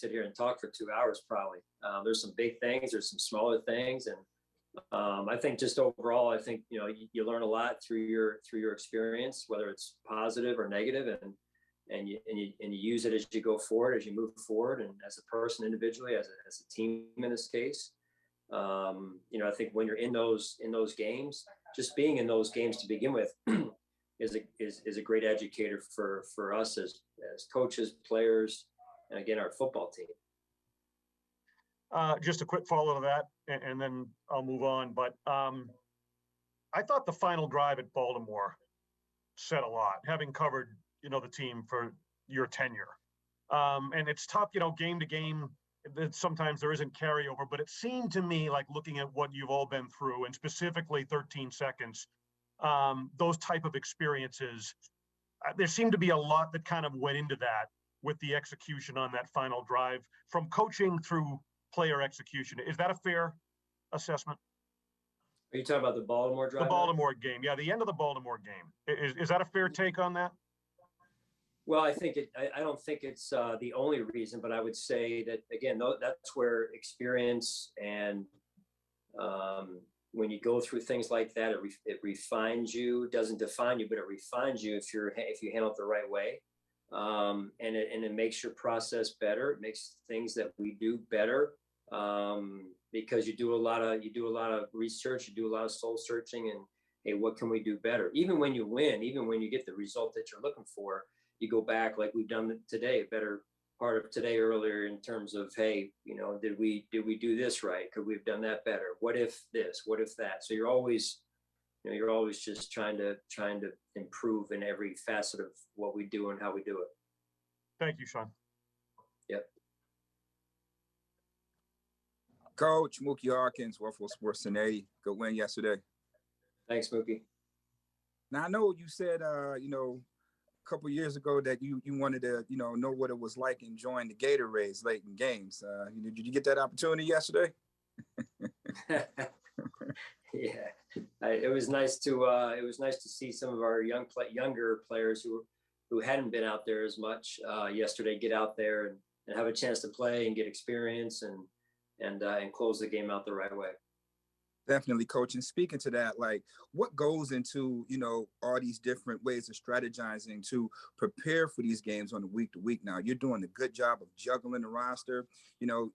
sit here and talk for 2 hours probably. There's some big things, there's some smaller things, and I think just overall, I think you learn a lot through your experience, whether it's positive or negative, and you use it as you go forward, as you move forward, and as a person individually, as a team in this case. I think when you're in those games, just being in those games to begin with is a great educator for us as coaches, players, and again our football team. Just a quick follow to that, and then I'll move on. But I thought the final drive at Baltimore said a lot, having covered the team for your tenure. And it's tough, game to game. Sometimes there isn't carryover, but it seemed to me like looking at what you've all been through, and specifically 13 seconds, those type of experiences, there seemed to be a lot that kind of went into that with the execution on that final drive, from coaching through player execution. Is that a fair assessment? Are you talking about the Baltimore drive? The Baltimore game. Yeah, the end of the Baltimore game. Is that a fair take on that? Well, I don't think it's the only reason, but I would say that, again, that's where experience and when you go through things like that, it refines you. It doesn't define you, but it refines you if you handle it the right way. And it makes your process better. It makes things that we do better, because you do a lot of research, you do a lot of soul searching, and hey, what can we do better? Even when you win, even when you get the result that you're looking for, you go back like we've done today, a better part of today earlier, in terms of, hey, did we do this right? Could we have done that better? What if this? What if that? So you're always just trying to improve in every facet of what we do and how we do it. Thank you, Sean. Yep. Coach Mookie Harkins, Waffle Sports Cincinnati. Good win yesterday. Thanks, Mookie. Now I know you said a couple of years ago that you wanted to know what it was like enjoying the Gatorades late in games. Did you get that opportunity yesterday? Yeah, it was nice to see some of our younger players who hadn't been out there as much yesterday get out there and have a chance to play and get experience and close the game out the right way. Definitely, Coach. And speaking to that, like, what goes into, all these different ways of strategizing to prepare for these games on a week-to-week now? You're doing a good job of juggling the roster,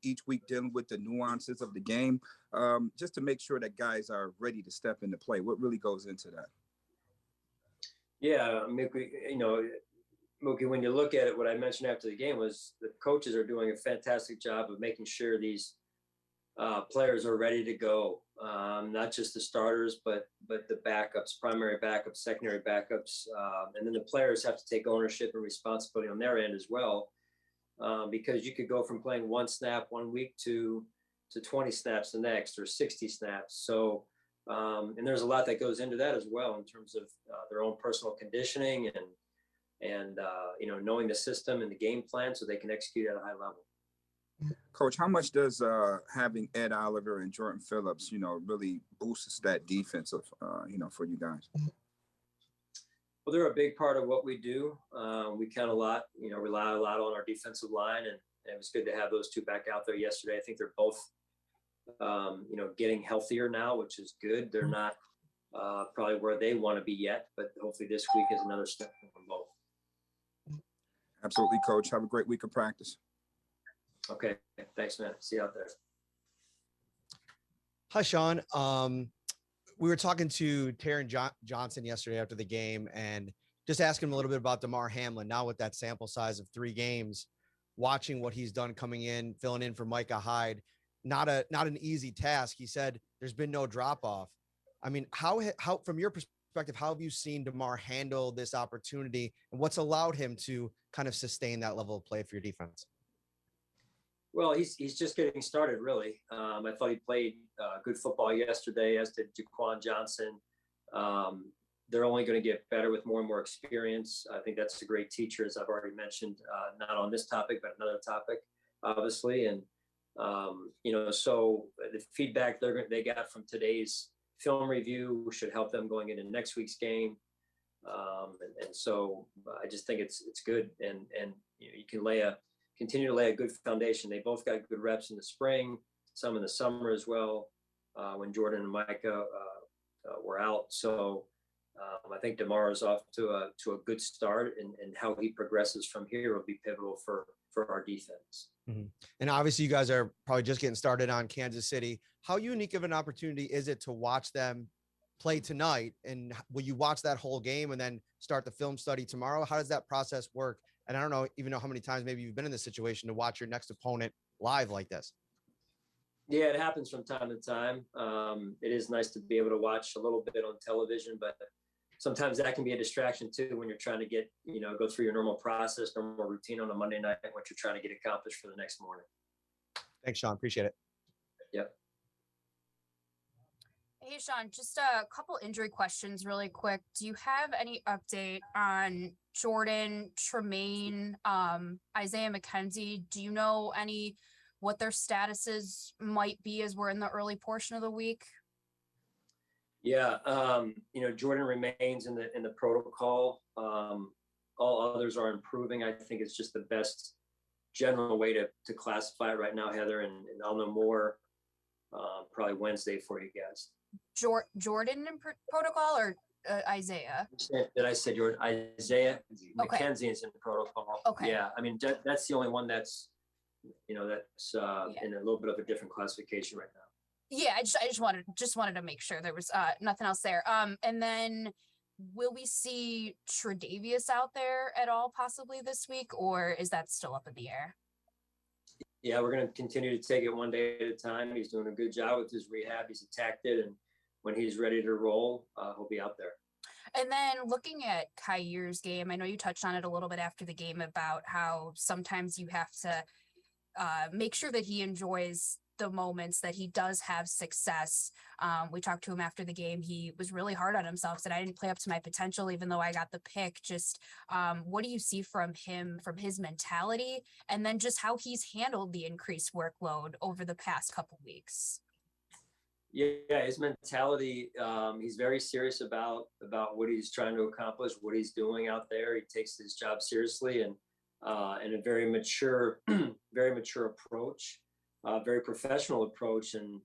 each week dealing with the nuances of the game, just to make sure that guys are ready to step into play. What really goes into that? Yeah, Mookie, when you look at it, what I mentioned after the game was the coaches are doing a fantastic job of making sure these players are ready to go. Not just the starters, but the backups, primary backups, secondary backups, and then the players have to take ownership and responsibility on their end as well, because you could go from playing one snap one week to 20 snaps the next, or 60 snaps. So, and there's a lot that goes into that as well in terms of their own personal conditioning and knowing the system and the game plan so they can execute at a high level. Coach, how much does having Ed Oliver and Jordan Phillips, really boosts that defense of, for you guys? Well, they're a big part of what we do. We count a lot, rely a lot on our defensive line, and it was good to have those two back out there yesterday. I think they're both, getting healthier now, which is good. They're not probably where they want to be yet, but hopefully this week is another step for them both. Absolutely, Coach. Have a great week of practice. Okay, thanks, man. See you out there. Hi, Sean. We were talking to Taron Johnson yesterday after the game, and just asking him a little bit about Damar Hamlin. Now with that sample size of 3 games, watching what he's done coming in, filling in for Micah Hyde, not an easy task. He said there's been no drop off. I mean, how from your perspective, how have you seen Damar handle this opportunity, and what's allowed him to kind of sustain that level of play for your defense? Well, he's just getting started, really. I thought he played good football yesterday, as did Jaquan Johnson. They're only going to get better with more and more experience. I think that's a great teacher, as I've already mentioned, not on this topic, but another topic, obviously. And, so the feedback they got from today's film review should help them going into next week's game. And so I just think it's good. And you can lay a continue to lay a good foundation. They both got good reps in the spring, some in the summer as well, when Jordan and Micah were out. So I think DeMar is off to a good start, and how he progresses from here will be pivotal for our defense. Mm-hmm. And obviously you guys are probably just getting started on Kansas City. How unique of an opportunity is it to watch them play tonight? And will you watch that whole game and then start the film study tomorrow? How does that process work? And I don't know, even know how many times maybe you've been in this situation to watch your next opponent live like this. Yeah, it happens from time to time. It is nice to be able to watch a little bit on television, but sometimes that can be a distraction too when you're trying to get, go through your normal process, normal routine on a Monday night, what you're trying to get accomplished for the next morning. Thanks, Sean. Appreciate it. Yep. Hey, Sean, just a couple injury questions really quick. Do you have any update on Jordan, Tremaine, Isaiah McKenzie? Do you know what their statuses might be as we're in the early portion of the week? Yeah, Jordan remains in the protocol. All others are improving. I think it's just the best general way to classify it right now, Heather, and I'll know more probably Wednesday for you guys. Jordan in protocol or Isaiah? Did I say Jordan? Isaiah Okay. McKenzie is in protocol. Okay. Yeah, I mean that's the only one that's in a little bit of a different classification right now. Yeah, I just wanted to make sure there was nothing else there. And then will we see Tre'Davious out there at all possibly this week, or is that still up in the air? Yeah, we're going to continue to take it one day at a time. He's doing a good job with his rehab. He's attacked it, and when he's ready to roll, he'll be out there. And then looking at Kair's game, I know you touched on it a little bit after the game about how sometimes you have to make sure that he enjoys the moments that he does have success. We talked to him after the game. He was really hard on himself, said I didn't play up to my potential, even though I got the pick. Just what do you see from him, from his mentality, and then just how he's handled the increased workload over the past couple weeks? Yeah, his mentality, he's very serious about what he's trying to accomplish, what he's doing out there. He takes his job seriously and a very mature approach. Very professional approach, and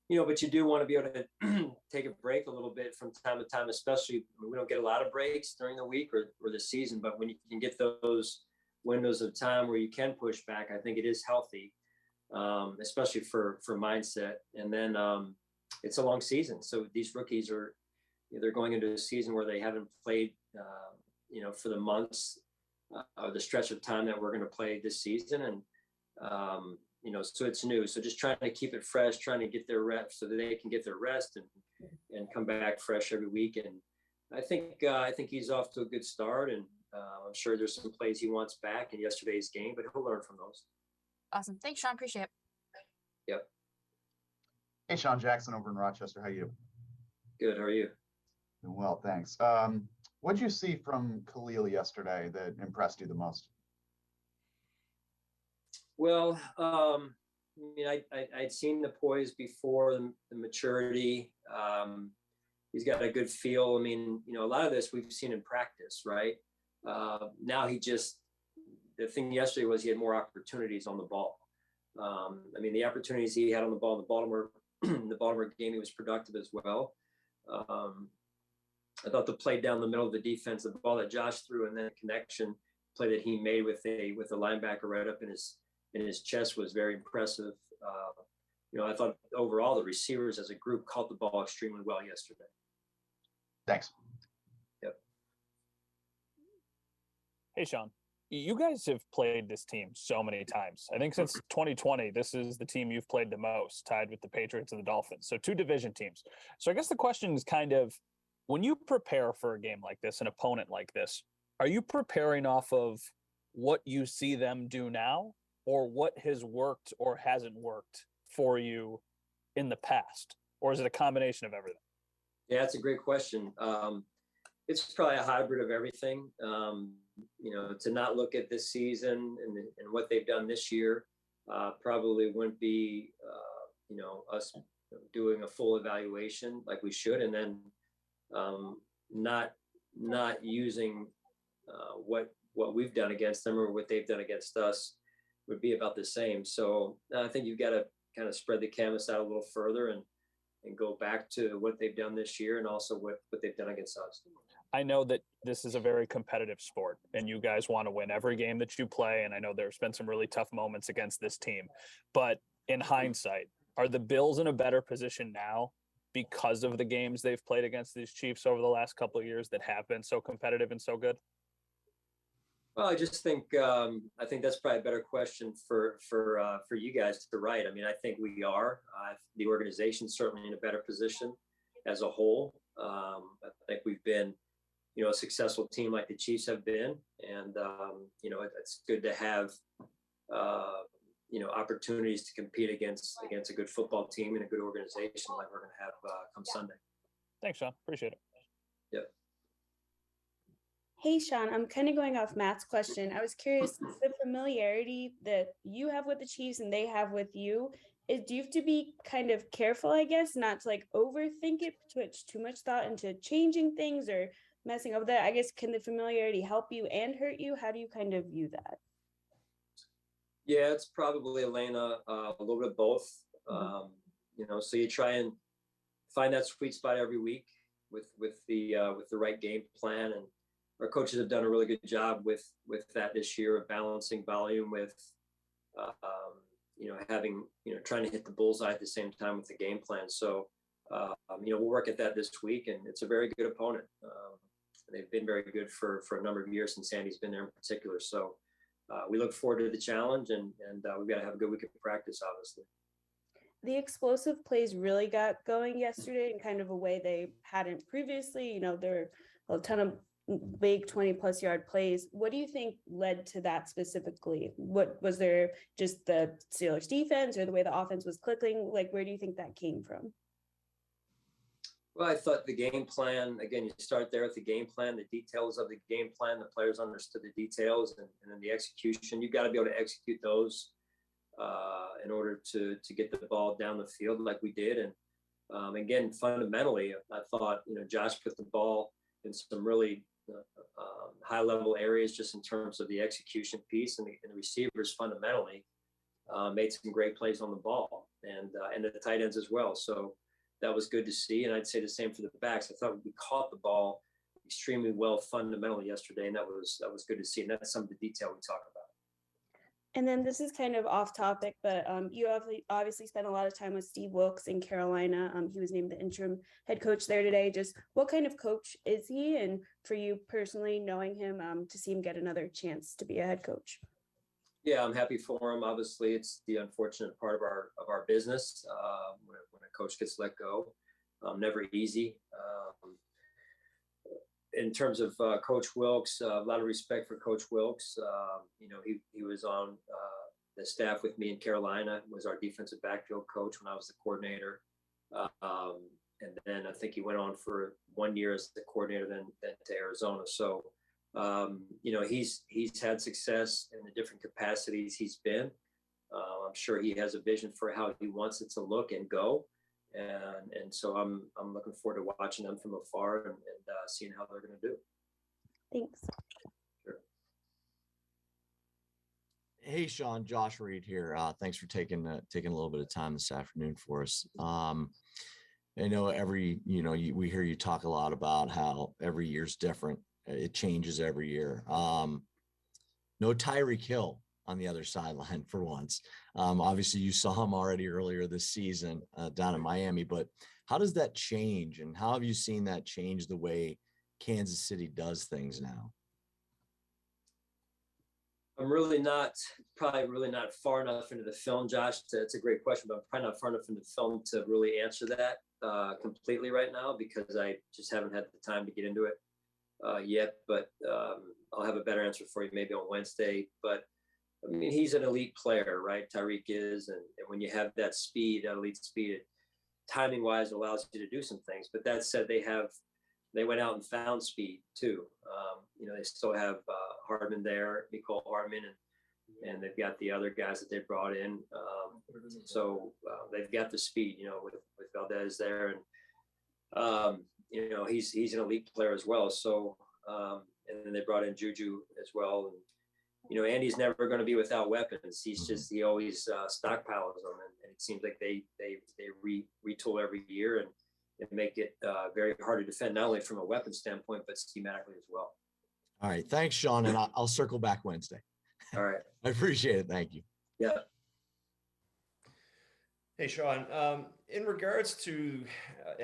but you do want to be able to take a break a little bit from time to time, especially we don't get a lot of breaks during the week or the season, but when you can get those windows of time where you can push back, I think it is healthy, especially for mindset. And then it's a long season, so these rookies are they're going into a season where they haven't played for the months or the stretch of time that we're going to play this season, and so it's new. So just trying to keep it fresh, trying to get their reps so that they can get their rest and come back fresh every week. And I think he's off to a good start, and I'm sure there's some plays he wants back in yesterday's game, but he'll learn from those. Awesome. Thanks, Sean. Appreciate it. Yep. Hey, Sean Jackson over in Rochester. How are you? Good. How are you? Doing well, thanks. What'd you see from Khalil yesterday that impressed you the most? Well, I'd seen the poise before, the maturity. He's got a good feel. I mean, a lot of this we've seen in practice, right? Now the thing yesterday was he had more opportunities on the ball. The opportunities he had on the ball in the Baltimore game, he was productive as well. I thought the play down the middle of the defense, the ball that Josh threw, and then the connection play that he made with a linebacker right up in his chest was very impressive. I thought overall the receivers as a group caught the ball extremely well yesterday. Thanks. Yep. Hey, Sean, you guys have played this team so many times. I think since 2020, this is the team you've played the most, tied with the Patriots and the Dolphins. So 2 division teams. So I guess the question is kind of, when you prepare for a game like this, an opponent like this, are you preparing off of what you see them do now, or what has worked or hasn't worked for you in the past? Or is it a combination of everything? Yeah, that's a great question. It's probably a hybrid of everything. To not look at this season and what they've done this year probably wouldn't be, us doing a full evaluation like we should, and then not using what we've done against them or what they've done against us would be about the same. So I think you've got to kind of spread the canvas out a little further and go back to what they've done this year and also what they've done against us. I know that this is a very competitive sport and you guys want to win every game that you play. And I know there's been some really tough moments against this team, but in hindsight, are the Bills in a better position now because of the games they've played against these Chiefs over the last couple of years that have been so competitive and so good? Well, I just think I think that's probably a better question for you guys to write. I mean, I think we are. The organization's certainly in a better position as a whole. I think we've been, a successful team like the Chiefs have been, and it's good to have opportunities to compete against a good football team and a good organization like we're going to have come Sunday. Thanks, Sean. Appreciate it. Yep. Hey, Sean, I'm kind of going off Matt's question. I was curious, the familiarity that you have with the Chiefs and they have with you, do you have to be kind of careful, I guess, not to like overthink it, put too much thought into changing things or messing up that? I guess, can the familiarity help you and hurt you? How do you kind of view that? Yeah, it's probably, Elena, a little bit of both. So you try and find that sweet spot every week with the right game plan, and our coaches have done a really good job with that this year of balancing volume with, having, trying to hit the bullseye at the same time with the game plan. So, we'll work at that this week, and it's a very good opponent. They've been very good for a number of years since Sandy's been there in particular. So we look forward to the challenge, and we've got to have a good week of practice, obviously. The explosive plays really got going yesterday in kind of a way they hadn't previously. There were a ton of big 20+ yard plays. What do you think led to that specifically? What was there, just the Steelers defense or the way the offense was clicking? Like, where do you think that came from? Well, I thought the game plan, again, you start there with the game plan, the details of the game plan, the players understood the details, and then the execution. You've got to be able to execute those in order to get the ball down the field like we did. And again, fundamentally, I thought, Josh put the ball in some really high level areas just in terms of the execution piece, and the receivers fundamentally made some great plays on the ball, and the tight ends as well. So that was good to see. And I'd say the same for the backs. I thought we caught the ball extremely well fundamentally yesterday, and that was good to see. And that's some of the detail we talk about. And then this is kind of off topic, but you obviously spent a lot of time with Steve Wilkes in Carolina. He was named the interim head coach there today. Just what kind of coach is he? And for you personally, knowing him, to see him get another chance to be a head coach? Yeah, I'm happy for him. Obviously, it's the unfortunate part of our business when a coach gets let go. Never easy. In terms of Coach Wilkes, a lot of respect for Coach Wilkes. He was on the staff with me in Carolina, was our defensive backfield coach when I was the coordinator. And then I think he went on for 1 year as the coordinator, then to Arizona. So, he's had success in the different capacities he's been. I'm sure he has a vision for how he wants it to look and go. And so I'm looking forward to watching them from afar and seeing how they're going to do. Thanks. Sure. Hey, Sean, Josh Reed here. Thanks for taking a little bit of time this afternoon for us. I know we hear you talk a lot about how every year's different. It changes every year. No Tyreek Hill on the other sideline for once. Obviously you saw him already earlier this season down in Miami, but how does that change, and how have you seen that change the way Kansas City does things now? I'm probably really not far enough into the film, Josh. It's a great question, but I'm probably not far enough into the film to really answer that completely right now, because I just haven't had the time to get into it yet. But I'll have a better answer for you maybe on Wednesday. But I mean, he's an elite player, right? Tyreek is, and when you have that speed, that elite speed, timing wise, allows you to do some things. But that said, they went out and found speed too. They still have Hardman there, Nicole Hardman, and they've got the other guys that they brought in. So they've got the speed, with Valdez there, and he's an elite player as well. So and then they brought in Juju as well, Andy's never going to be without weapons. He always stockpiles them, and it seems like they retool every year and make it very hard to defend, not only from a weapon standpoint, but schematically as well. All right. Thanks, Sean. And I'll circle back Wednesday. All right. I appreciate it. Thank you. Yeah. Hey, Sean, in regards to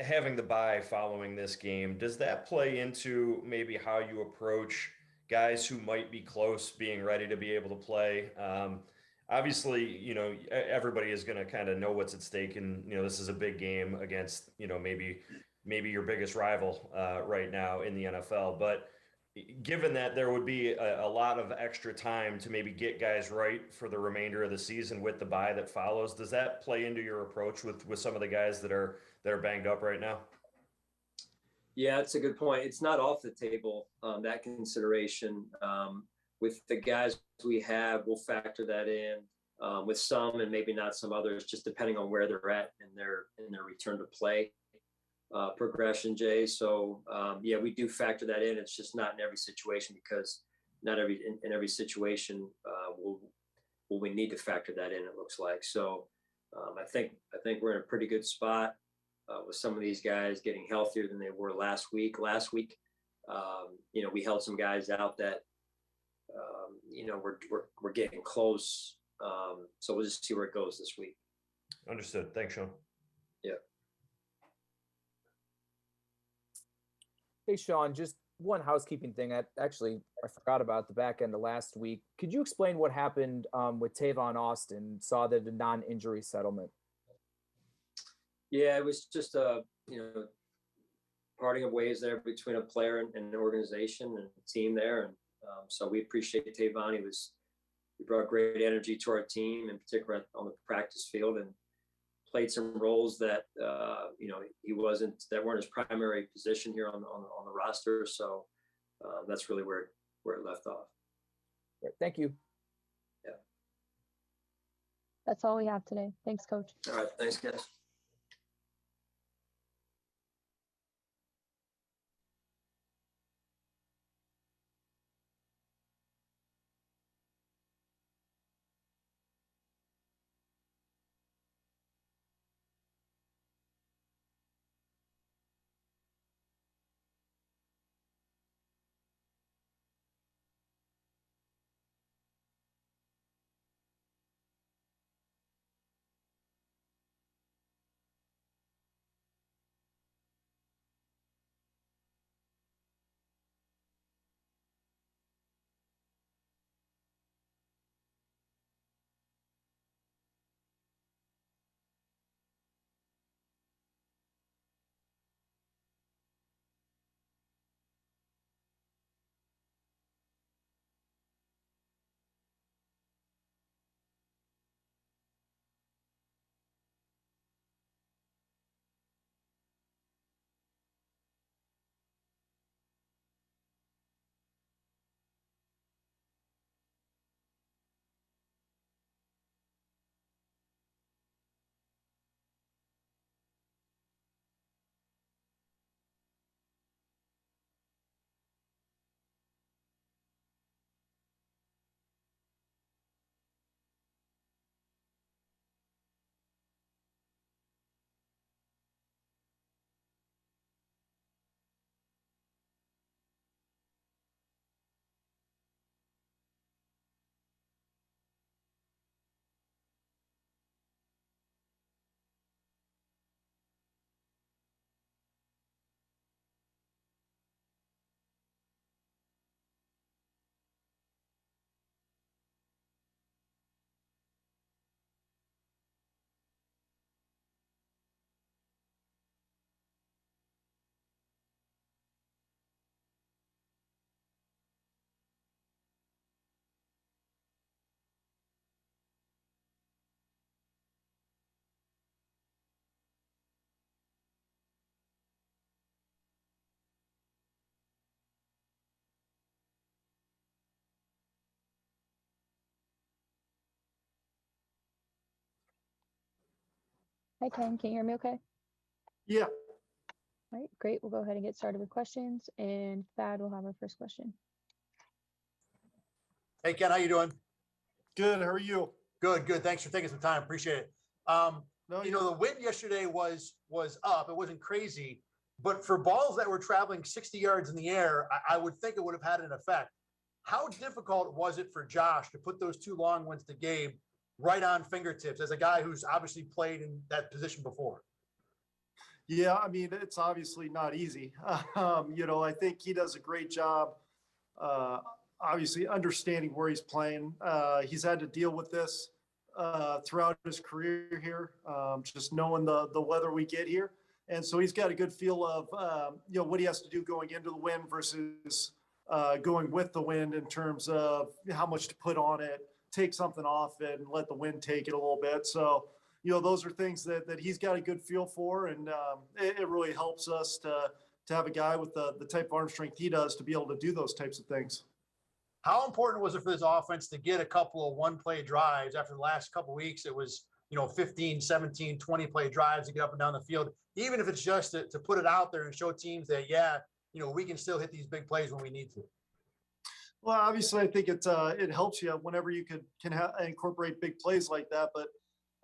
having the bye following this game, does that play into maybe how you approach guys who might be close being ready to be able to play? Obviously, everybody is going to kind of know what's at stake, and this is a big game against maybe your biggest rival right now in the NFL. But given that there would be a lot of extra time to maybe get guys right for the remainder of the season with the bye that follows, does that play into your approach with some of the guys that are banged up right now? Yeah, it's a good point. It's not off the table, that consideration. With the guys we have, we'll factor that in. With some and maybe not some others, just depending on where they're at in their return to play progression, Jay. So yeah, we do factor that in. It's just not in every situation, because not in every situation will we need to factor that in, it looks like. So I think we're in a pretty good spot with some of these guys getting healthier than they were last week. We held some guys out that we're getting close. So we'll just see where it goes this week. Understood. Thanks, Sean. Yeah. Hey, Sean, just one housekeeping thing. I forgot about the back end of last week. Could you explain what happened with Tavon Austin? Saw the non-injury settlement. Yeah, it was just parting of ways there between a player and an organization and a team there. And so we appreciate Tavon. He brought great energy to our team, in particular on the practice field, and played some roles that that weren't his primary position here on the roster. So that's really where it left off. Great. Thank you. Yeah. That's all we have today. Thanks, Coach. All right. Thanks, guys. Hi, Ken. Can you hear me okay? Yeah. All right, great. We'll go ahead and get started with questions. And Thad will have our first question. Hey, Ken, how you doing? Good. How are you? Good, good. Thanks for taking some time. Appreciate it. You know, the wind yesterday was up. It wasn't crazy, but for balls that were traveling 60 yards in the air, I would think it would have had an effect. How difficult was it for Josh to put those two long ones to Gabe right on fingertips as a guy who's obviously played in that position before? Yeah, I mean, it's obviously not easy. You know, I think he does a great job, obviously understanding where he's playing. He's had to deal with this throughout his career here, just knowing the weather we get here. And so he's got a good feel of, you know, what he has to do going into the wind versus going with the wind in terms of how much to put on it, take something off it and let the wind take it a little bit. So, you know, those are things that he's got a good feel for. And it really helps us to have a guy with the type of arm strength he does to be able to do those types of things. How important was it for this offense to get a couple of one-play drives after the last couple of weeks? It was, you know, 15, 17, 20-play drives to get up and down the field, even if it's just to put it out there and show teams that, yeah, you know, we can still hit these big plays when we need to. Well, obviously, I think it helps you whenever you can incorporate big plays like that. But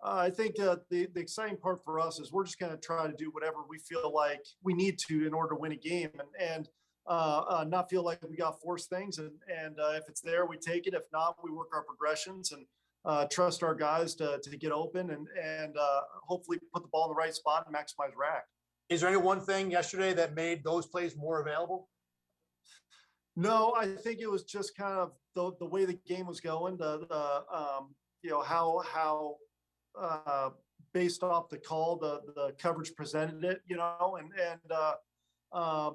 I think the exciting part for us is we're just going to try to do whatever we feel like we need to in order to win a game and not feel like we got to force things. And if it's there, we take it. If not, we work our progressions and trust our guys to get open and hopefully put the ball in the right spot and maximize rack. Is there any one thing yesterday that made those plays more available? No, I think it was just kind of the way the game was going, you know, how based off the call, the coverage presented it, you know, and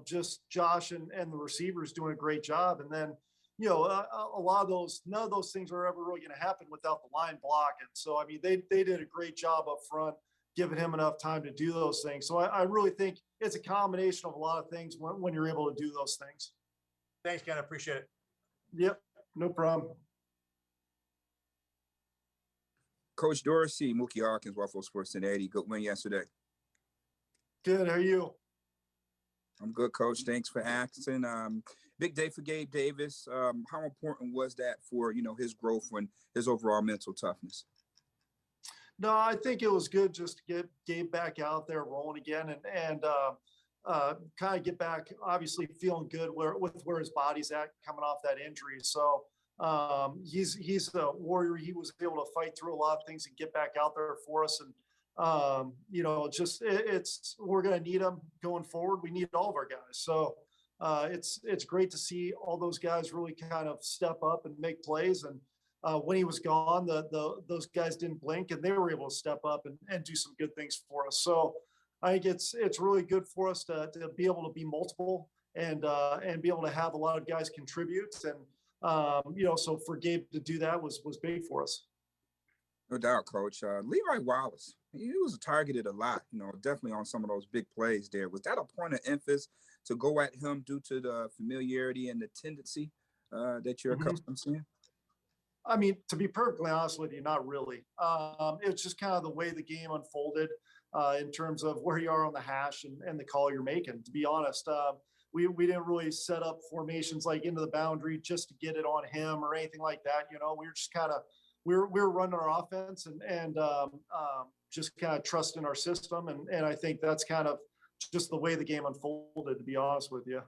just Josh and the receivers doing a great job. And then, you know, a lot of those, none of those things are ever really going to happen without the line blocking. So, I mean, they did a great job up front, giving him enough time to do those things. So I really think it's a combination of a lot of things when you're able to do those things. Thanks, Ken. I appreciate it. Yep, no problem. Coach Dorsey, Mookie Hawkins, Waffle Sports Cincinnati. Good win yesterday. Good. How are you? I'm good, Coach. Thanks for asking. Big day for Gabe Davis. How important was that for, you know, his growth and his overall mental toughness? No, I think it was good just to get Gabe back out there rolling again and kind of get back, obviously feeling good with where his body's at coming off that injury. So he's a warrior. He was able to fight through a lot of things and get back out there for us. And, you know, just we're going to need him going forward. We need all of our guys. So it's great to see all those guys really kind of step up and make plays. And when he was gone, those guys didn't blink and they were able to step up and do some good things for us. So I think it's really good for us to be able to be multiple and be able to have a lot of guys contribute. And, you know, so for Gabe to do that was big for us. No doubt, Coach. Levi Wallace, he was targeted a lot, you know, definitely on some of those big plays there. Was that a point of emphasis to go at him due to the familiarity and the tendency that you're accustomed to seeing? I mean, to be perfectly honest with you, not really. It's just kind of the way the game unfolded in terms of where you are on the hash and the call you're making. To be honest, we didn't really set up formations like into the boundary just to get it on him or anything like that. You know, we were just kind of we're running our offense and just kind of trusting our system. And I think that's kind of just the way the game unfolded, to be honest with you.